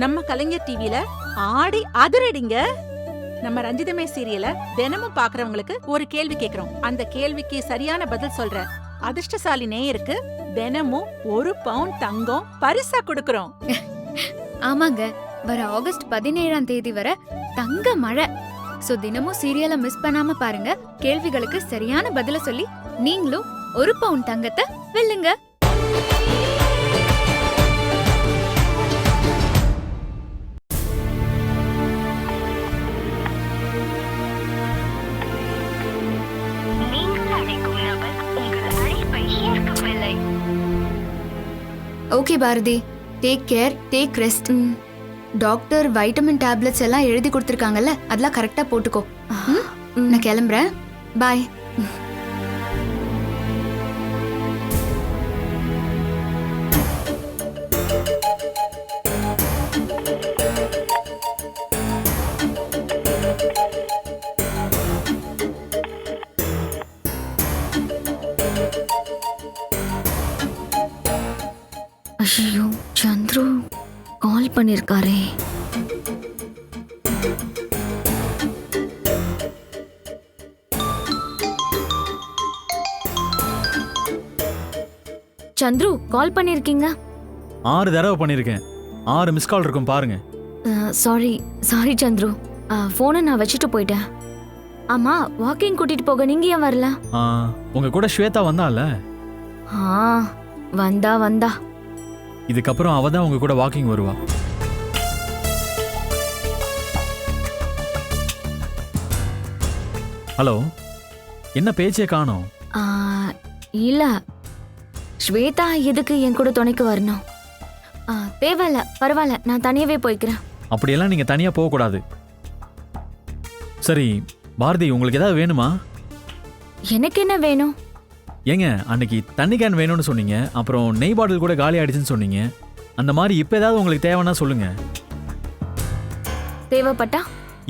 நம்ம கலைஞர் டிவில ஆடி அதிரடிங்க. நம்ம ரஞ்சிதமே சீரியல தினமும் பாக்குறவங்களுக்கு ஒரு கேள்வி கேக்குறோம். அந்த கேள்விக்கு சரியான பதில் சொல்ற அதிர்ஷ்டசாலி நேயருக்கு தினமும் 1 பவுன் தங்கம் பரிசா கொடுக்கறோம். ஆமாங்க, வர ஆகஸ்ட் 17ஆம் தேதி வரை தங்க மழை. சோ தினமும் சீரியலை மிஸ் பண்ணாம பாருங்க. கேள்விகளுக்கு சரியான பதில சொல்லி நீங்களும் 1 பவுன் தங்கத்தை வெல்லுங்க. Okay Bharathi, take care, take rest. Doctor vitamin tablets எல்லாம் எழுதி கொடுத்துருக்காங்கல்ல, அதெல்லாம் கரெக்டா போட்டுக்கோ. நான் கிளம்புறேன், பாய். ஐயோ, சந்துரு கால் பண்ணிருக்காரே. சந்துரு கால் பண்ணிருக்கீங்க? 6 தடவை பண்ணிருக்கேன். 6 மிஸ் கால் இருக்கும் பாருங்க. சாரி சந்துரு, போனை நான் வச்சுட்டு போயிட்டேன். ஆமா, வாக்கிங் கூட்டிட்டு போக நீங்க ஏன் வரல? உங்க கூட ஸ்வேதா வந்தால? வந்தா இதுக்கப்புறம் அவ தான் உங்க கூட வாக்கிங் வருவா. ஹலோ, என்ன பேச்சே காணோம்? இல்ல, ஸ்வேதா எதுக்கு என் கூட துணைக்கு வரணும்? தேவையில்ல, பரவாயில்ல, நான் தனியாவே போய்க்கிறேன். அப்படியெல்லாம் நீங்க தனியா போக கூடாது. சரி பாரதி, உங்களுக்கு ஏதாவது வேணுமா? எனக்கு என்ன வேணும்? ஏங்க, அன்னைக்கு தண்ணி கேன் வேணும்னு சொன்னீங்க, அப்புறம் நெய் பாட்டில் கூட காலி ஆயிடுச்சுன்னு சொன்னீங்க. அந்த மாதிரி இப்ப ஏதாவது உங்களுக்கு தேவைன்னா சொல்லுங்க. தேவைப்பட்டா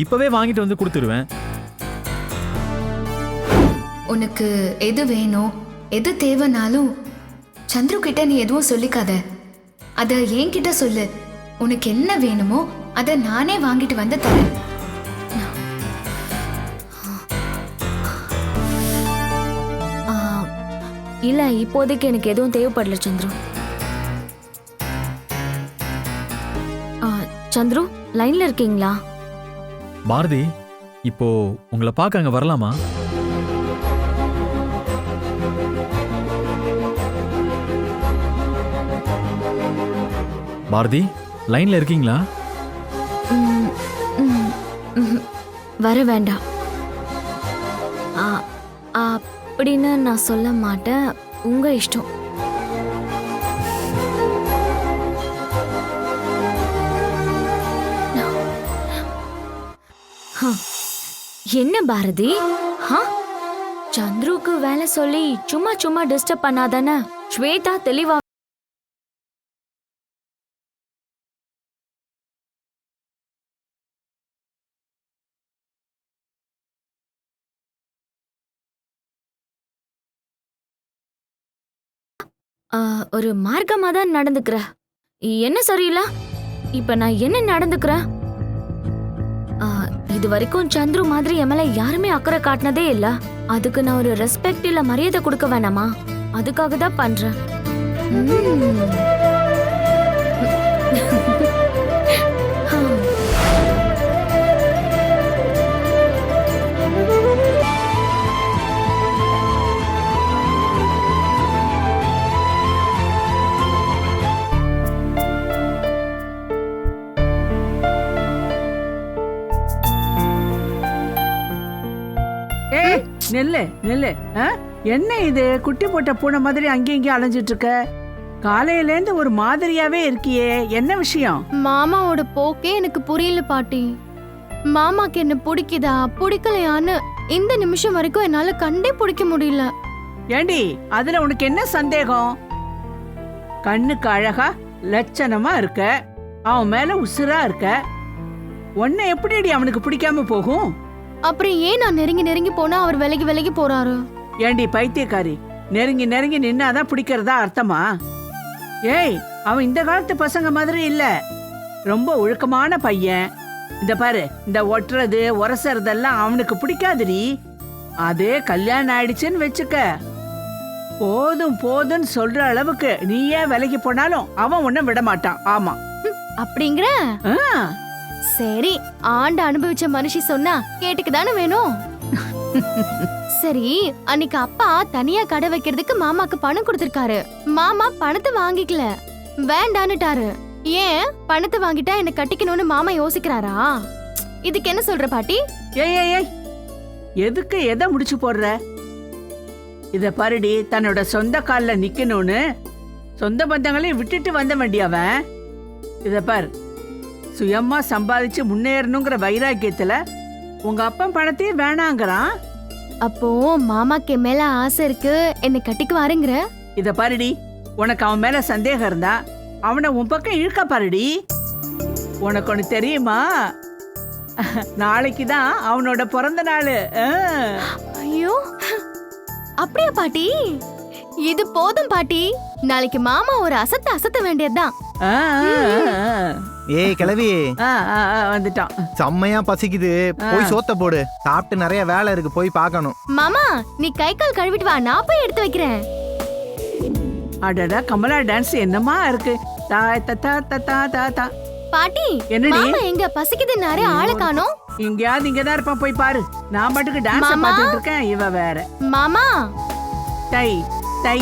இப்பவே வாங்கிட்டு வந்து கொடுத்துருவேன். உனக்கு எது வேணும், எது தேவைனாலும் சந்துரு கிட்ட நீ எதுவும் சொல்லிக்காத. அத என்கிட்ட சொல்லு. உனக்கு என்ன வேணுமோ அதை நானே வாங்கிட்டு வந்து தரேன். இல்ல, இப்போதைக்கு எனக்கு எதுவும் தேவைப்படல சந்துரு. சந்துரு, லைன்ல இருக்கீங்களா? பாரதி, இப்போ உங்களை பார்க்க அங்க வரலாமா? பாரதி, லைன்ல இருக்கீங்களா? வர வேண்டாம் அப்படின்னு நான் சொல்ல மாட்டேன். உங்க இஷ்டம். என்ன பாரதி, சந்துருக்கு வேலை சொல்லி சும்மா சும்மா டிஸ்டர்ப் பண்ணாதானே. ஸ்வேதா தெளிவா ஒரு மார்க்கமா தான் நடந்துக்கிற. என்ன சரியில்லை? இப்ப நான் என்ன நடந்துக்கிறேன்? இது வரைக்கும் சந்துரு மாதிரி எம்எல்ஏ யாருமே அக்கறை காட்டினதே இல்ல. அதுக்கு நான் ஒரு ரெஸ்பெக்ட் இல்ல மரியாதை கொடுக்க வேணாமா? அதுக்காக தான் பண்றேன். நெல்லு என்ன இது? குட்டி போட்ட பூனை மாதிரி அங்கேயும் இங்கேயும் அலைஞ்சிட்டு இருக்க. காலையில இருந்து ஒரு மாதிரியாவே இருக்கியே, என்ன விஷயம்? மாமாவோட போக்கே எனக்கு புரியல பாட்டி. மாமாக்கு என்ன பிடிக்குதா பிடிக்கலையான்னு இந்த நிமிஷம் வரைக்கும் என்னால கண்டே பிடிக்க முடியல. ஏண்டி, அதுல உனக்கு என்ன சந்தேகம்? கண்ணுக்கு அழகா லட்சணமா இருக்க, அவன் மேல உசுரா இருக்க. உன்னை எப்படிடி அவனுக்கு பிடிக்காம போகும்? அப்புறம் ஏன் நான் நெருங்கி நெருங்கி போனா அவர் விலகி விலகி போறாரு? ஏண்டி பைத்தியக்காரி, நெருங்கி நெருங்கி நின்னாதான் பிடிக்கிறதா அர்த்தமா? ஏய், அவன் இந்த காலத்து பசங்க மாதிரி இல்ல. ரொம்ப ஒழுக்கமான பையன். இந்த பாரு, இந்த ஒட்டுறது உரசறதெல்லாம் அவனுக்கு பிடிக்காதுடி. அதே கல்யாணம் ஆயிடுச்சுன்னு வச்சுக்க, போதும் போதும்னு சொல்ற அளவுக்கு நீயே விலைக்கு போனாலும் அவன் உன்னை விட மாட்டான். ஆமா. அப்படிங்கிற ஆ, சரி, ஆண்டு அனுபவிச்ச மனுஷி சொன்னா கேட்டுக்கு தானே வேணும். சரி, அன்னைக்கு அப்பா தனியா கடை வைக்கிறதுக்கு மாமாக்கு பணம் கொடுத்திருக்காரு. மாமா பணத்தை வாங்கிக்கல, வேண்டான்னுட்டாரு. ஏன் பணத்தை வாங்கிட்டா என்ன கட்டிக்கணும்னு மாமா யோசிக்கிறாரா? இதுக்கு என்ன சொல்ற பாட்டி? ஏய் ஏய் ஏய், எதுக்கு எதை முடிச்சு போடுற? இத பாருடி, தன்னோட சொந்த கால்ல நிக்கணும்னு சொந்த பந்தங்களையும் விட்டுட்டு வந்த வேண்டியவன். இத பார், சுயமா சம்பாதிச்சு முன்னேறணுங்கிற வைராக்கியத்துல உங்க அப்பன் பணத்தையும் வேணாங்கிறான். அப்போ மாமாக்கு என் மேல ஆசை இருக்கு, என்ன கட்டிக்குவாருங்கிற? இத பாருடி, உனக்கு அவன் மேல சந்தேகம் இருந்தா அவனை உன் பக்கம் இழுக்க பாருடி. உனக்கு ஒண்ணு தெரியுமா? நாளைக்கு தான் அவனோட பிறந்த நாள். ஐயோ, அப்படியா பாட்டி? இது போதும் பாட்டி, நாளைக்கு மாமா ஒரு அசத்த வேண்டியதுதான். ஏய் கிளவி, வந்துட்டான். செம்மையா பசிக்குது, போய் சோத்த போடு. சாப்பிட்டு நிறைய வேலை இருக்கு, போய் பார்க்கணும். மாமா, நீ கை கால் கழுவிட்டு வா, நான் போய் எடுத்து வைக்கிறேன். அடடா, கமலா டான்ஸ் என்னமா இருக்கு. தாய் தத்தா தத்தா தாத்தா. பாட்டி, என்னடி? மாமா எங்க பசிக்குதுன்னாரு, ஆளை காணோம். எங்கேயாவது இங்கதான் இருப்பான், போய் பாரு. நான் பாட்டுக்கு டான்ஸ் மாமா? பார்த்துட்டு இருக்கேன், இவ வேற. மாமா, தை தை.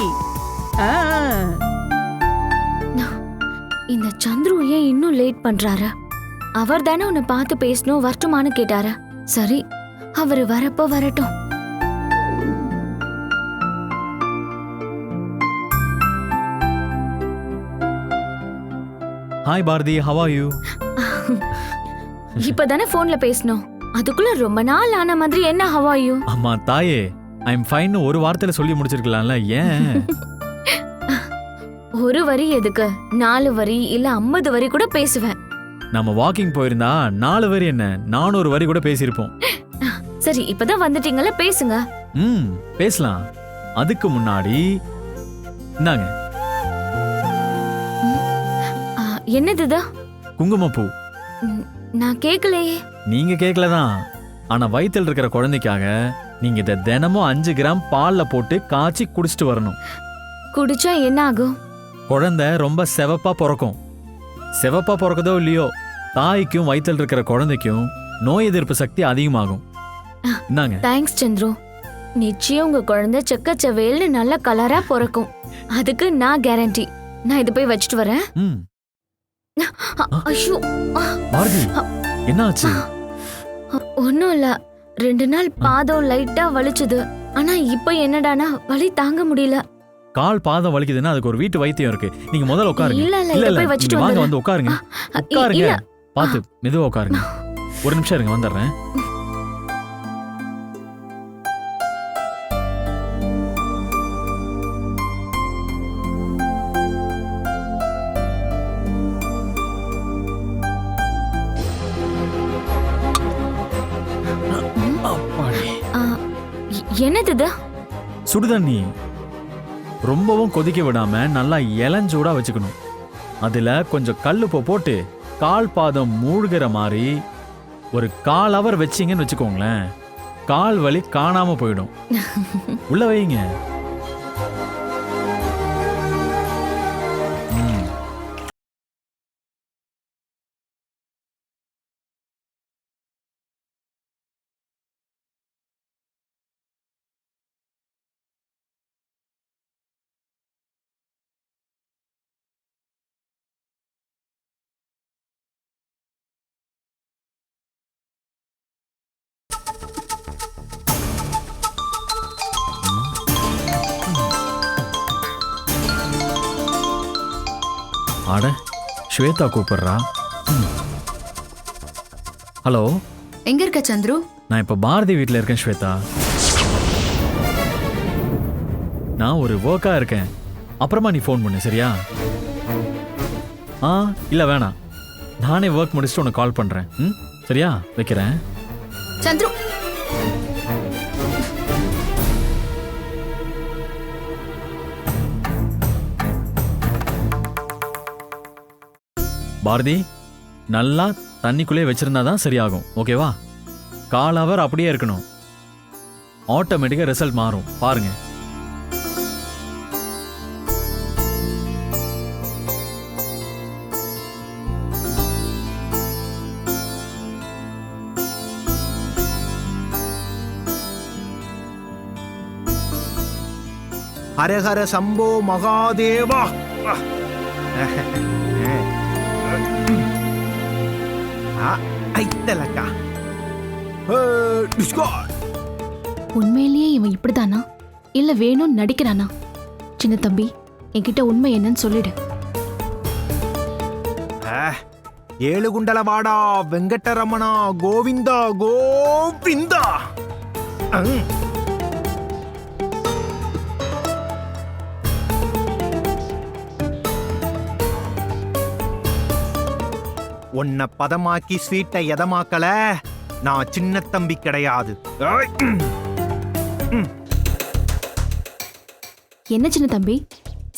இந்த சந்துரு ஏன் இன்னும் லேட் பண்றாரு? அவர் தானே உன்னை பார்த்து பேசணும் வரட்டுமான்னு கேட்டாரு. சரி, அவரு வரப்போ வரட்டும். Hi Bharathi, how are you? இப்பதானே போன்ல பேசணும், அதுக்குள்ள ரொம்ப நாள் ஆன மாதிரி என்ன ஹவாயு? அம்மா தாயே, ஐ எம் ஃபைன் ஒரு வார்த்தையில சொல்லி முடிச்சிருக்கலாம்ல, ஏன்? ஒரு வரி எதுக்கு, 4 வரி இல்ல 50 வரி கூட பேசுவேன். நம்ம வாக்கிங் போயிருந்தா 4 வரி என்ன 400 வரி கூட பேசியிருப்போம். சரி, இப்பதான் வந்துட்டீங்கல்ல, பேசுங்க. பேசலாம். அதுக்கு முன்னாடி இந்தாங்க. என்னதுதா? குங்குமப்பூ. நான் கேக்கலையே. நீங்க கேட்கலதான், ஆனா வயித்துல இருக்கிற குழந்தைக்காக நீங்க இதை தினமும் 5 கிராம் பால்ல போட்டு காய்ச்சி குடிச்சிட்டு வரணும். குடிச்சா என்ன ஆகும்? குழந்தை ரொம்ப செவப்பா பிறக்கும். செவப்பா பிறக்கதோ இல்லையோ, தாய்க்கும் வயித்துல இருக்கிற குழந்தைக்கும் நோய் எதிர்ப்பு சக்தி அதிகமாகும். இந்தாங்க. தேங்க்ஸ் சந்துரு. நிச்சயம் உங்க குழந்தை செக்கச்சவேல்னு நல்ல கலரா பிறக்கும். அதுக்கு நான் கேரண்டி. நான் இதை போய் வச்சுட்டு வரேன். ஐயோ பாரதி, என்னாச்சு? ஒன்னும் இல்ல, 2 நாள் பாதம் லைட்டா வலிச்சுது. ஆனா இப்ப என்னடானா வலி தாங்க முடியல. கால் பாதம் வலிக்குதுன்னா அதுக்கு ஒரு வீட்டு வைத்தியம் இருக்கு. நீங்க முதல்ல உட்காருங்க. இல்ல இல்ல, இல்ல இதை இல்ல, போய் வச்சுட்டு நீங்க வாங்க, வந்துடுறேன். வந்து உட்காருங்க. உட்காருங்க. இல்ல. பாத்து மெதுவா உட்காருங்க. ஒரு நிமிஷம் இருங்க, வந்துடுறேன். என்னது? சுடுதண்ணி ரொம்பவும் கொதிக்க விடாம நல்லா இளஞ்சூடா வச்சுக்கணும். அதுல கொஞ்சம் கல்லுப்பை போட்டு கால் பாதம் மூழ்கிற மாதிரி ஒரு 1/4 hour வச்சிங்கன்னு வச்சுக்கோங்களேன், கால் வலி காணாம போயிடும். உள்ள வைங்க. அட, ஸ்வேதா கூப்பிடுறா. ஹலோ, எங்க இருக்க சந்துரு? நான் இப்ப பாரதி வீட்டில் இருக்கேன் ஸ்வேதா. நான் ஒரு ஒர்க்கா இருக்கேன், அப்புறமா நீ ஃபோன் பண்ணு, சரியா? இல்ல வேணாம், நானே ஒர்க் முடிச்சுட்டு உனக்கு கால் பண்றேன். சரியா? வைக்கிறேன். சந்துரு, பாரதி, நல்லா தண்ணிக்குள்ளே வச்சிருந்தா தான் சரியாகும். ஓகேவா? 1/4 ஹவர் அப்படியே இருக்கணும். ஆட்டோமேட்டிக்கா ரிசல்ட் மாறும். பாருங்க. ஹரஹர சம்போ மகாதேவா. ஐத்தலக்கா. உண்மையிலேயே இவன் இப்படிதானா இல்ல வேணும்னு நடிக்கிறானா? சின்ன தம்பி, என்கிட்ட உண்மை என்னன்னு சொல்லிடு. ஏழுகுண்டலவாடா வெங்கடரமணா கோவிந்தா கோவிந்தா. உன்னை பதமாக்கி ஸ்வீட்டை எதமாக்கல. நான் சின்ன தம்பி கிடையாது. என்ன சின்ன தம்பி,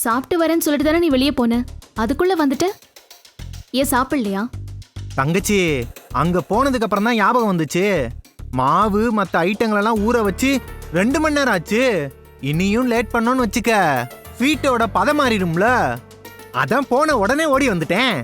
சாப்பிட்டு வரேன்னு சொல்லிட்டு தானே நீ வெளியே போன, அதுக்குள்ள வந்துட்ட? ஏன் சாப்பிடலையா? தங்கச்சி, அங்க போனதுக்கு அப்புறம் தான் ஞாபகம் வந்துச்சு. மாவு மத்த ஐட்டங்களெல்லாம் ஊற வச்சு 2 மணி நேரம் ஆச்சு. இனியும் லேட் பண்ணோன்னு வச்சுக்க, ஸ்வீட்டோட பதம் மாறிடும்ல. அதான் போன உடனே ஓடி வந்துட்டேன்.